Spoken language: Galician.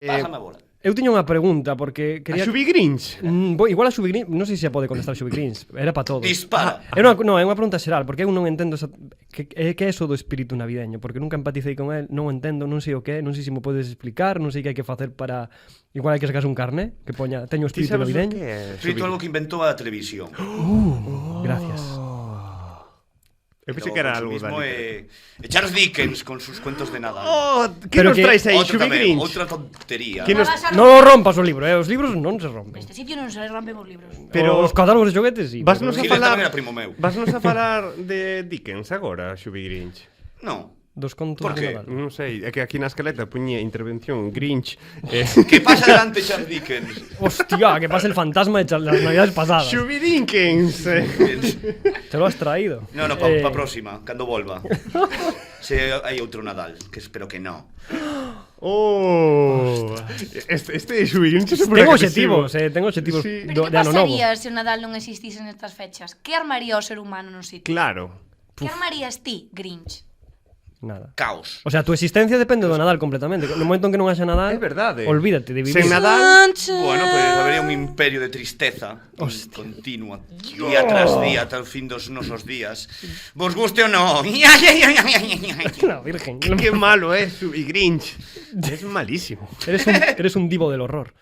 Pásame a bola. Eu tiña unha pregunta, porque quería... A Xubi Grinch. Igual a Xubi Grinch, non sei se pode contestar a Xubi Grinch, era para todos. Dispara. É unha pregunta xeral, porque eu non entendo que é eso do espírito navideño, porque nunca empaticei con el, non o entendo, non sei o que é, non sei se me podes explicar, non sei que hai que facer para... Igual hai que sacarse un carné, que poña, teño Ti espírito sabes o navideño. que é? Frito algo que inventou a televisión. Gracias. Eu pensei que era algo mismo da Charles Dickens con sus cuentos de Nadal. Oh, que Pero nos que- traes aí, Outro Xubi tamén, Grinch? outra tontería. Que nos- Non rompas o libro, os libros non se rompen. Neste sitio non se rompen os libros. Pero- Os catálogos de xoguetes, sí. Vasnos a Hitler falar... tamén era primo meu. Vasnos a falar de Dickens agora, Xubi Grinch? No. Dos contos Por de qué? Nadal. Non sei, é que aquí na escaleta puñía intervención Grinch. Que pasa delante Charles Dickens? Hostia, que pasa el fantasma de las navidades pasadas. Xubi Dickens. Te lo has traído. No, pa próxima, cando volva. Se hai outro Nadal, que espero que no. Oh, este Xubi Grinch é Tengo obxectivos, tengo obxectivos Sí. Pero de que ano novo. pasaría se o Nadal non existise nestas fechas? Que armaría o ser humano no sitio? Claro. Que armarías ti, Grinch? Nada. Caos. O sea, tu existencia depende do Nadal completamente. No momento en que non haxa Nadal, É verdade. olvídate de vivir. Sen Nadal... Bueno, pues habería un imperio de tristeza continua, día tras día, ata o fin dos nosos días. Vos guste ou non? La virgen. Qué malo es Xubi Grinch. Es malísimo. Eres un divo del horror.